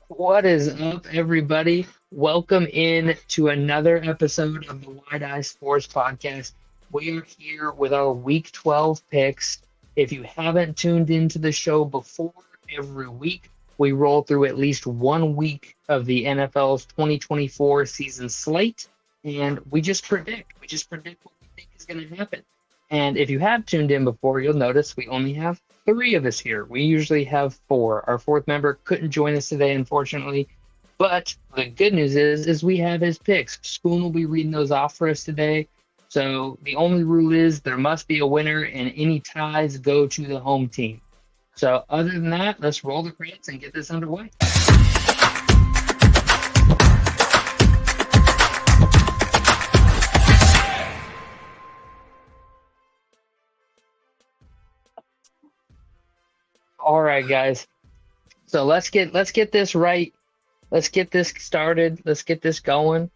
What is up, everybody? Welcome in to another episode of the Wide Eye Sports Podcast. We are here with our Week 12 picks. If you haven't tuned into the show before, every week we roll through at least 1 week of the NFL's 2024 season slate, and we just predict. We just predict what we think is going to happen. And if you have tuned in before, you'll notice we only have three of us here. We usually have four. Our fourth member couldn't join us today, unfortunately. But the good news is we have his picks. Spoon will be reading those off for us today. So the only rule is there must be a winner, and any ties go to the home team. So other than that, let's roll the credits and get this underway. All right, guys. So let's get this right. Let's get this started. Let's get this going.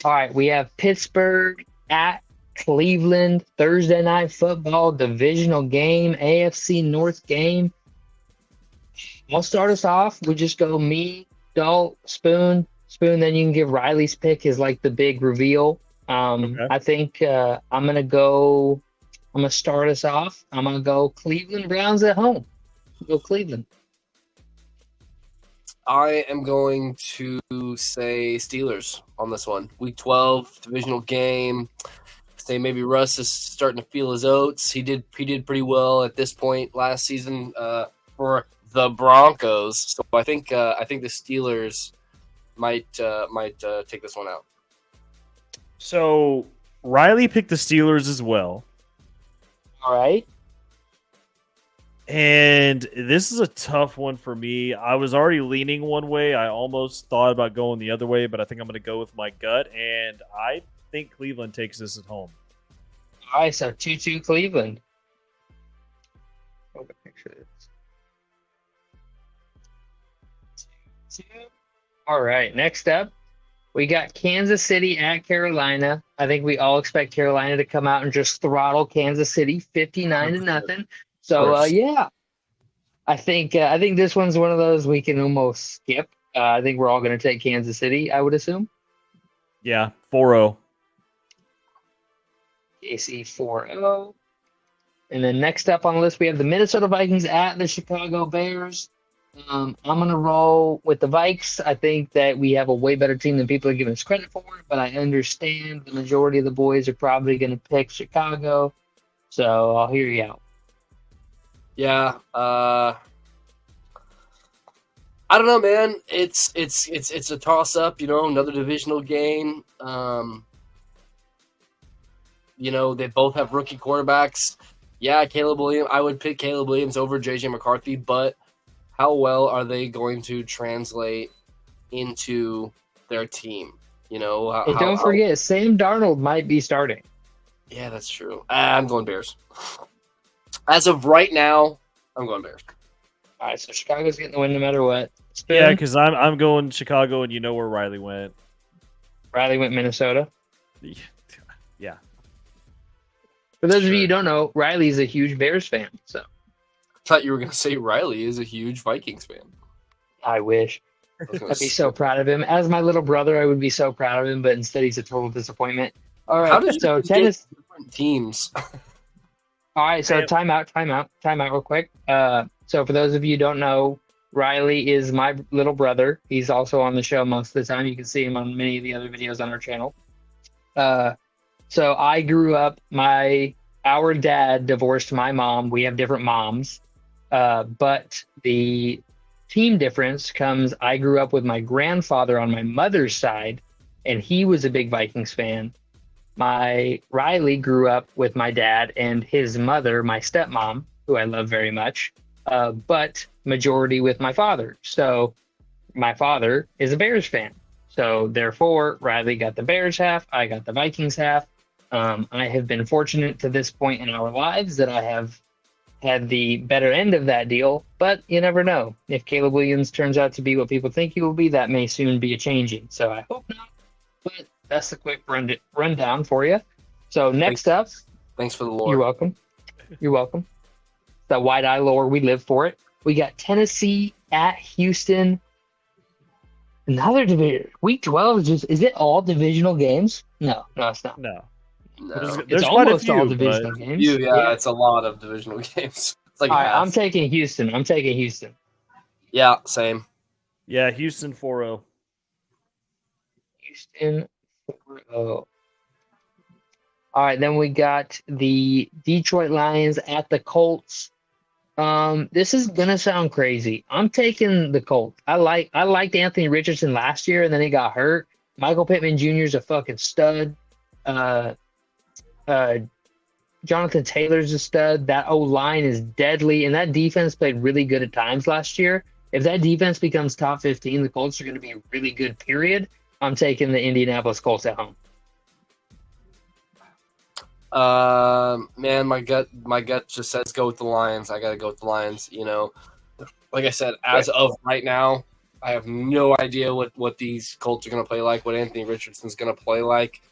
All right, we have Pittsburgh at Cleveland, Thursday night football, divisional game, AFC North game. I'll start us off. We just go me, Dalt, Spoon. Then you can give Riley's pick is like the big reveal. Okay. I think I'm gonna start us off. I'm gonna go Cleveland Browns at home. Go Cleveland. I am going to say Steelers on this one. Week 12, divisional game. Say maybe Russ is starting to feel his oats. He did pretty well at this point last season for the Broncos. So I think the Steelers might take this one out. So Riley picked the Steelers as well. All right. And this is a tough one for me. I was already leaning one way. I almost thought about going the other way, but I think I'm going to go with my gut. And I think Cleveland takes this at home. All right, so 2-2 Cleveland. Hold a picture of this. 2-2. All right, next up, we got Kansas City at Carolina. I think we all expect Carolina to come out and just throttle Kansas City 59-0. So yeah, I think this one's one of those we can almost skip. I think we're all going to take Kansas City, I would assume. Yeah, 4-0. KC 4-0. And then next up on the list, we have the Minnesota Vikings at the Chicago Bears. I'm going to roll with the Vikes. I think that we have a way better team than people are giving us credit for, but I understand the majority of the boys are probably going to pick Chicago. So I'll hear you out. Yeah, I don't know, man. It's a toss up, another divisional game. They both have rookie quarterbacks. Yeah, Caleb Williams. I would pick Caleb Williams over JJ McCarthy, but how well are they going to translate into their team? Don't forget, Sam Darnold might be starting. Yeah, that's true. I'm going Bears. As of right now, I'm going Bears. All right, so Chicago's getting the win no matter what. Spoon? Yeah, because I'm going Chicago, and you know where Riley went. Riley went Minnesota. Yeah. For those of you who don't know, Riley's a huge Bears fan. So I thought you were going to say Riley is a huge Vikings fan. I wish. I'd be so proud of him. As my little brother, I would be so proud of him, but instead he's a total disappointment. All right, How did so you tennis different teams? All right, so time out real quick. So for those of you who don't know, Riley is my little brother. He's also on the show most of the time. You can see him on many of the other videos on our channel. So I grew up, our dad divorced my mom. We have different moms. But the team difference comes, I grew up with my grandfather on my mother's side, and he was a big Vikings fan. My Riley grew up with my dad and his mother, my stepmom, who I love very much, but majority with my father. So my father is a Bears fan. So therefore, Riley got the Bears half, I got the Vikings half. I have been fortunate to this point in our lives that I have had the better end of that deal, but you never know. If Caleb Williams turns out to be what people think he will be, that may soon be a changing. So I hope not, but that's the quick rundown for you. So next up. Thanks for the lore. You're welcome. You're welcome. The wide eye lore, we live for it. We got Tennessee at Houston. Another division. Week 12 is it all divisional games? No, it's not. No. No. It's There's quite a almost all few, but divisional games. Yeah, it's a lot of divisional games. It's like All right, half. I'm taking Houston. Yeah, same. yeah, Houston 4-0. Houston 4-0. All right, then we got the Detroit Lions at the Colts. This is gonna sound crazy. I'm taking the Colts. I liked Anthony Richardson last year, and then he got hurt. Michael Pittman Jr. is a fucking stud. Uh, Jonathan Taylor's a stud. That O-line is deadly, and that defense played really good at times last year. If that defense becomes top 15, the Colts are going to be really good, period. I'm taking the Indianapolis Colts at home. Man, my gut just says go with the Lions. I got to go with the Lions. You know, like I said, as of right now, I have no idea what these Colts are going to play like, what Anthony Richardson's going to play like.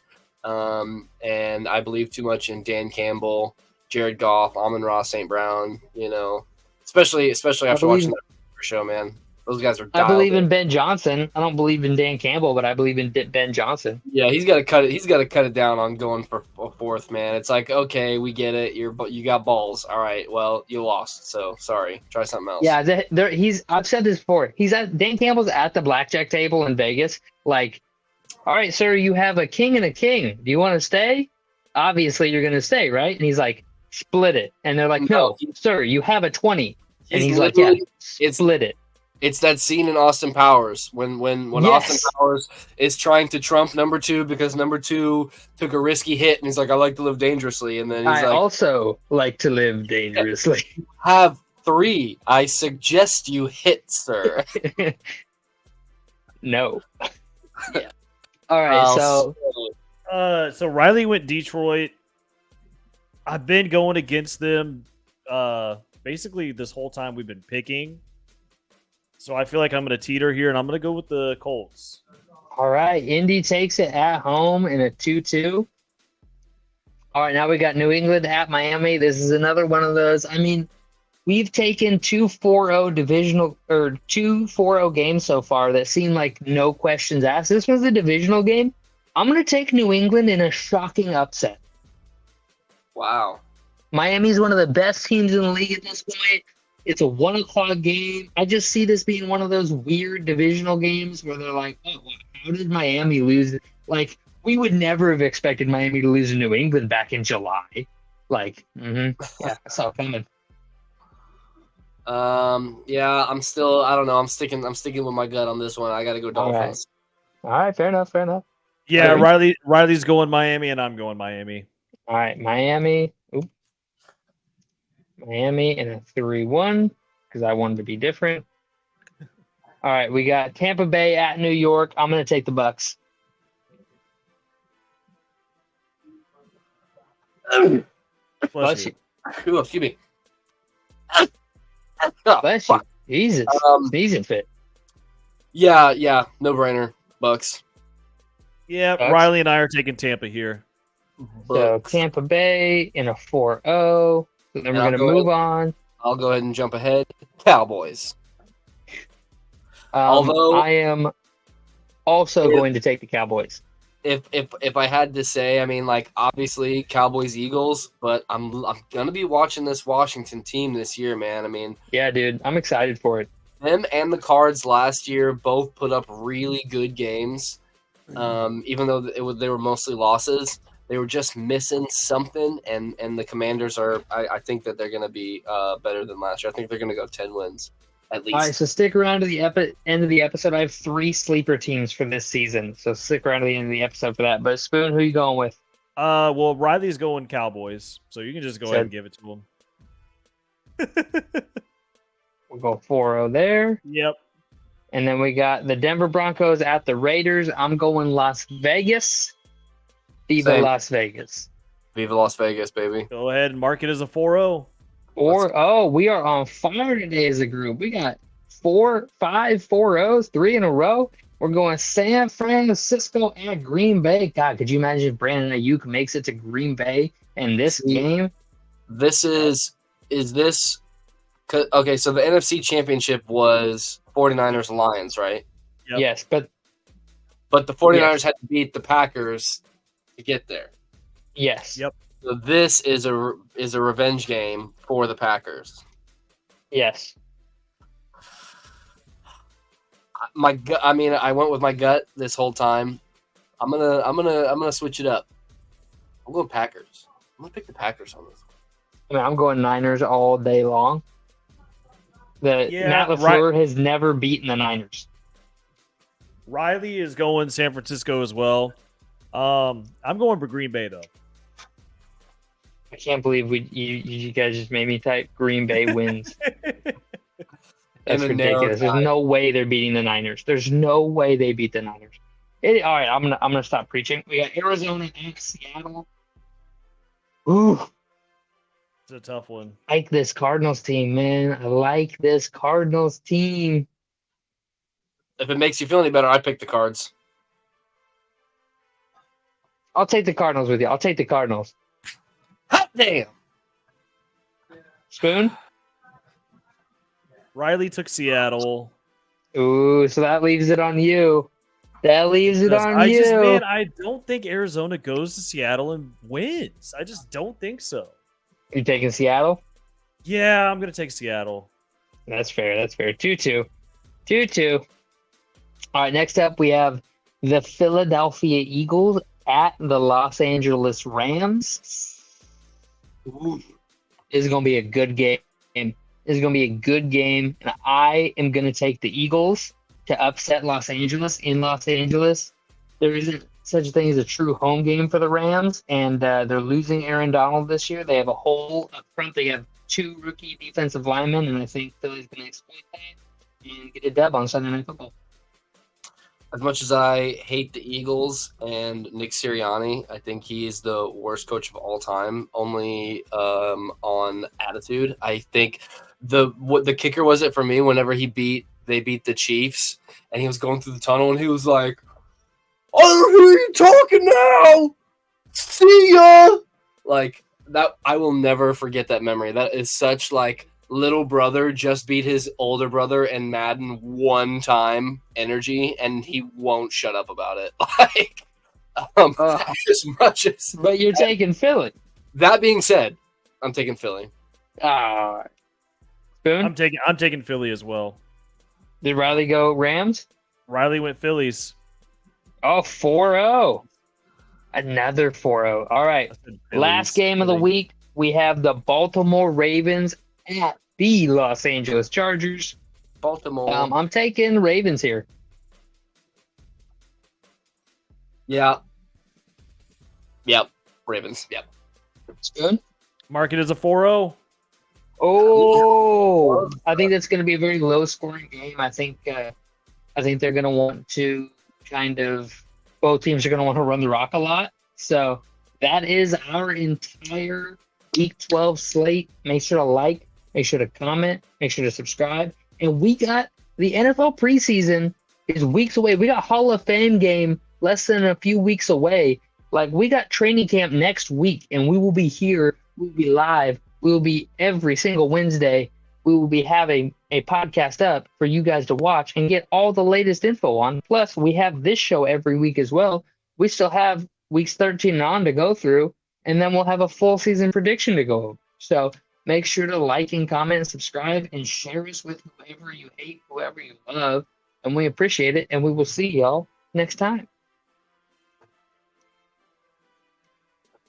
And I believe too much in Dan Campbell, Jared Goff, Amon-Ra St. Brown, you know, especially after watching that show, man. Those guys are. I believe in Ben Johnson. I don't believe in Dan Campbell, but I believe in Ben Johnson. Yeah, he's got to cut it. He's got to cut it down on going for a fourth, man. It's like, okay, we get it. You got balls. All right, well, you lost. So sorry. Try something else. Yeah, I've said this before. Dan Campbell's at the blackjack table in Vegas. Like, all right, sir, you have a king and a king. Do you want to stay? Obviously, you're going to stay, right? And he's like, split it. And they're like, no, sir, you have a 20. And he's like, yeah, split it. It's that scene in Austin Powers when Yes. Austin Powers is trying to trump number 2 because number 2 took a risky hit, and he's like, I like to live dangerously. And then he's I also like to live dangerously. Have 3. I suggest you hit, sir. No. Yeah. All right, so Riley went Detroit. I've been going against them basically this whole time we've been picking. So I feel like I'm going to teeter here, and I'm going to go with the Colts. All right, Indy takes it at home in a 2-2. All right, now we got New England at Miami. This is another one of those. I mean, we've taken 2 4-0 games so far that seem like no questions asked. This was a divisional game. I'm going to take New England in a shocking upset. Wow. Miami's one of the best teams in the league at this point. It's a 1:00 game. I just see this being one of those weird divisional games where they're like, oh, how did Miami lose? Like, we would never have expected Miami to lose to New England back in July. Like, yeah, I saw it coming. Yeah, I don't know. I'm sticking with my gut on this one. I got to go Dolphins. All right, fair enough. Yeah, Riley's going Miami, and I'm going Miami. All right, Miami. Miami in a 3-1 because I wanted to be different. All right, we got Tampa Bay at New York. I'm going to take the Bucks. Bless you. Ooh, excuse me. Bless you. Jesus. Sneezing fit. Yeah, no brainer. Bucks. Yeah, Bucks. Riley and I are taking Tampa here. So Tampa Bay in a 4-0. So then we're going to move on. I'll go ahead and jump ahead. Cowboys. Although I am also going to take the Cowboys. If I had to say, I mean, like, obviously Cowboys Eagles, but I'm gonna be watching this Washington team this year, man. I mean, yeah, dude, I'm excited for it. Them and the Cards last year both put up really good games, even though they were mostly losses. They were just missing something, and the Commanders are. I think that they're going to be better than last year. I think they're going to go 10 wins at least. All right, so stick around to the end of the episode. I have 3 sleeper teams for this season, so stick around to the end of the episode for that. But Spoon, who are you going with? Well, Riley's going Cowboys, so you can just go ahead and give it to him. We'll go 4-0 there. Yep. And then we got the Denver Broncos at the Raiders. I'm going Las Vegas. Viva Same. Las Vegas. Viva Las Vegas, baby. Go ahead and mark it as a 4-0. We are on fire today as a group. We got 4, 5 4-0s, 3 in a row. We're going San Francisco at Green Bay. God, could you imagine if Brandon Ayuk makes it to Green Bay in this game? This is this okay, so the NFC Championship was 49ers Lions, right? Yep. Yes, but the 49ers had to beat the Packers to get there. yes. Yep. So this is a revenge game for the Packers. Yes. My gut. I mean, I went with my gut this whole time. I'm gonna switch it up. I'm going Packers. I'm gonna pick the Packers on this one. I mean, I'm going Niners all day long. Matt LaFleur has never beaten the Niners. Riley is going San Francisco as well. I'm going for Green Bay though. I can't believe you guys just made me type Green Bay wins. That's ridiculous. There's no way they're beating the Niners. There's no way they beat the Niners. All right, I'm gonna stop preaching. We got Arizona and Seattle. Ooh, It's a tough one. I like this Cardinals team, man. I like this Cardinals team. If it makes you feel any better, I pick the Cards. I'll take the Cardinals with you. I'll take the Cardinals. Hot damn. Spoon? Riley took Seattle. Ooh, so that leaves it on you. That leaves it on you. I don't think Arizona goes to Seattle and wins. I just don't think so. You taking Seattle? Yeah, I'm going to take Seattle. That's fair. 2-2. 2-2. All right, next up we have the Philadelphia Eagles at the Los Angeles Rams. Ooh. This is going to be a good game. This is going to be a good game, and I am going to take the Eagles to upset Los Angeles in Los Angeles. There isn't such a thing as a true home game for the Rams, and they're losing Aaron Donald this year. They have a hole up front. They have 2 rookie defensive linemen, and I think Philly's going to exploit that and get a dub on Sunday Night Football. As much as I hate the Eagles and Nick Sirianni, I think he is the worst coach of all time, only on attitude. I think the kicker was it for me whenever they beat the Chiefs, and he was going through the tunnel, and he was like, "I don't hear you talking now. See ya." Like that, I will never forget that memory. That is such like little brother just beat his older brother in Madden one time energy, and he won't shut up about it. Like, as much as. But you're taking Philly. That being said, I'm taking Philly. Spoon? I'm taking Philly as well. Did Riley go Rams? Riley went Phillies. Oh, 4-0. Another 4-0. All right. Last game of the week, we have the Baltimore Ravens at the Los Angeles Chargers. Baltimore. I'm taking Ravens here. Yeah. Yep. Ravens. Yep. Spoon? Mark it as a 4-0. Oh, I think that's going to be a very low-scoring game. I think they're going to want to both teams are going to want to run the rock a lot. So that is our entire Week 12 slate. Make sure to like, make sure to comment, make sure to subscribe. And we got the NFL preseason is weeks away. We got Hall of Fame game less than a few weeks away. Like, we got training camp next week, and we will be here. We'll be live. We will be every single Wednesday. We will be having a podcast up for you guys to watch and get all the latest info on. Plus, we have this show every week as well. We still have weeks 13 and on to go through, and then we'll have a full season prediction to go over. So make sure to like and comment and subscribe and share us with whoever you hate, whoever you love. And we appreciate it, and we will see y'all next time.